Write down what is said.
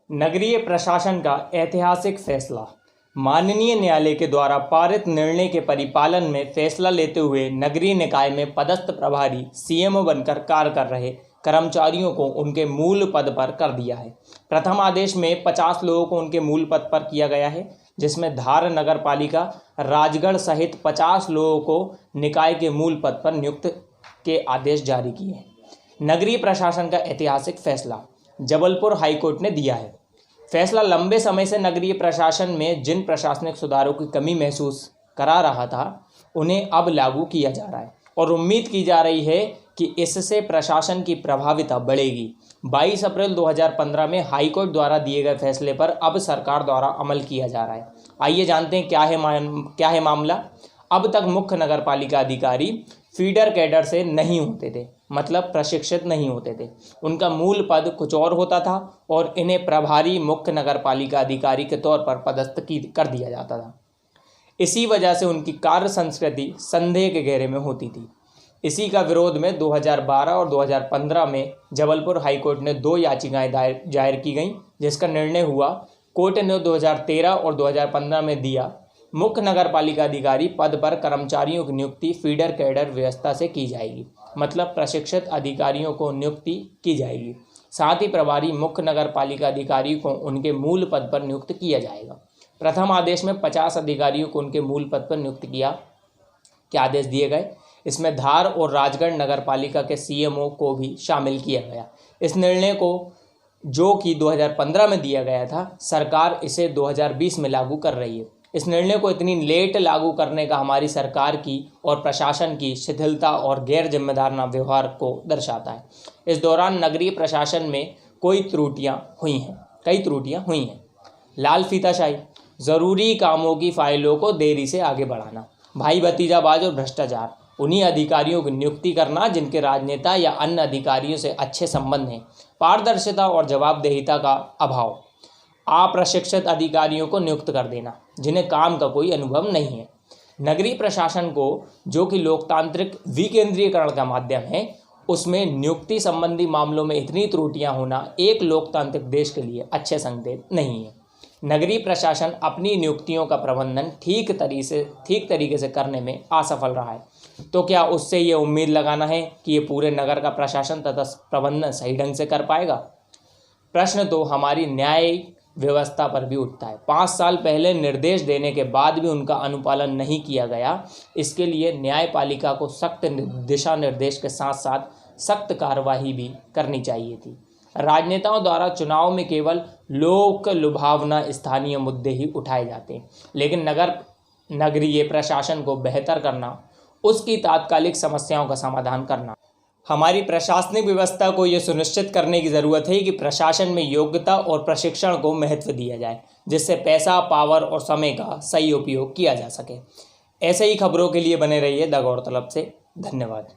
नगरीय प्रशासन का ऐतिहासिक फैसला। माननीय न्यायालय के द्वारा पारित निर्णय के परिपालन में फैसला लेते हुए नगरीय निकाय में पदस्थ प्रभारी सीएमओ बनकर कार्य कर रहे कर्मचारियों को उनके मूल पद पर कर दिया है। प्रथम आदेश में 50 लोगों को उनके मूल पद पर किया गया है, जिसमें धार नगर पालिका राजगढ़ सहित 50 लोगों को निकाय के मूल पद पर नियुक्त के आदेश जारी किए हैं। नगरीय प्रशासन का ऐतिहासिक फैसला जबलपुर हाईकोर्ट ने दिया है। फैसला लंबे समय से नगरीय प्रशासन में जिन प्रशासनिक सुधारों की कमी महसूस करा रहा था, उन्हें अब लागू किया जा रहा है और उम्मीद की जा रही है कि इससे प्रशासन की प्रभाविता बढ़ेगी। 22 अप्रैल 2015 में हाईकोर्ट द्वारा दिए गए फैसले पर अब सरकार द्वारा अमल किया जा रहा है। आइए जानते हैं क्या है मामला। अब तक मुख्य नगर पालिका अधिकारी फीडर कैडर से नहीं होते थे, मतलब प्रशिक्षित नहीं होते थे। उनका मूल पद कुछ और होता था और इन्हें प्रभारी मुख्य नगर पालिका अधिकारी के तौर पर पदस्थ कर दिया जाता था। इसी वजह से उनकी कार्य संस्कृति संदेह के घेरे में होती थी। इसी का विरोध में 2012 और 2015 में जबलपुर हाईकोर्ट ने 2 याचिकाएं दायर की गईं, जिसका निर्णय हुआ। कोर्ट ने 2013 और 2015 में दिया, मुख्य नगर पालिका अधिकारी पद पर कर्मचारियों की नियुक्ति फीडर कैडर व्यवस्था से की जाएगी, मतलब प्रशिक्षित अधिकारियों को नियुक्ति की जाएगी। साथ ही प्रभारी मुख्य नगर पालिका अधिकारी को उनके मूल पद पर नियुक्त किया जाएगा। प्रथम आदेश में 50 अधिकारियों को उनके मूल पद पर नियुक्त किया के आदेश दिए गए। इसमें धार और राजगढ़ नगर पालिका के सीएमओ को भी शामिल किया गया। इस निर्णय को, जो कि 2015 में दिया गया था, सरकार इसे 2020 में लागू कर रही है। इस निर्णय को इतनी लेट लागू करने का हमारी सरकार की और प्रशासन की शिथिलता और गैर जिम्मेदाराना व्यवहार को दर्शाता है। इस दौरान नगरीय प्रशासन में कई त्रुटियां हुई हैं। लाल फीताशाही, ज़रूरी कामों की फाइलों को देरी से आगे बढ़ाना, भाई भतीजाबाज और भ्रष्टाचार, उन्हीं अधिकारियों की नियुक्ति करना जिनके राजनेता या अन्य अधिकारियों से अच्छे संबंध हैं, पारदर्शिता और जवाबदेहिता का अभाव, अप्रशिक्षित अधिकारियों को नियुक्त कर देना जिन्हें काम का कोई अनुभव नहीं है। नगरीय प्रशासन को, जो कि लोकतांत्रिक विकेंद्रीकरण का माध्यम है, उसमें नियुक्ति संबंधी मामलों में इतनी त्रुटियां होना एक लोकतांत्रिक देश के लिए अच्छे संकेत नहीं है। नगरीय प्रशासन अपनी नियुक्तियों का प्रबंधन ठीक तरीके से करने में असफल रहा है, तो क्या उससे ये उम्मीद लगाना है कि ये पूरे नगर का प्रशासन तथा प्रबंधन सही ढंग से कर पाएगा? प्रश्न तो हमारी न्याय व्यवस्था पर भी उठता है। 5 साल पहले निर्देश देने के बाद भी उनका अनुपालन नहीं किया गया। इसके लिए न्यायपालिका को सख्त दिशा निर्देश के साथ साथ सख्त कार्रवाई भी करनी चाहिए थी। राजनेताओं द्वारा चुनाव में केवल लोक लुभावना स्थानीय मुद्दे ही उठाए जाते हैं, लेकिन नगरीय प्रशासन को बेहतर करना, उसकी तात्कालिक समस्याओं का समाधान करना, हमारी प्रशासनिक व्यवस्था को यह सुनिश्चित करने की ज़रूरत है कि प्रशासन में योग्यता और प्रशिक्षण को महत्व दिया जाए, जिससे पैसा, पावर और समय का सही उपयोग किया जा सके। ऐसे ही खबरों के लिए बने रहिए द गौरतलब से। धन्यवाद।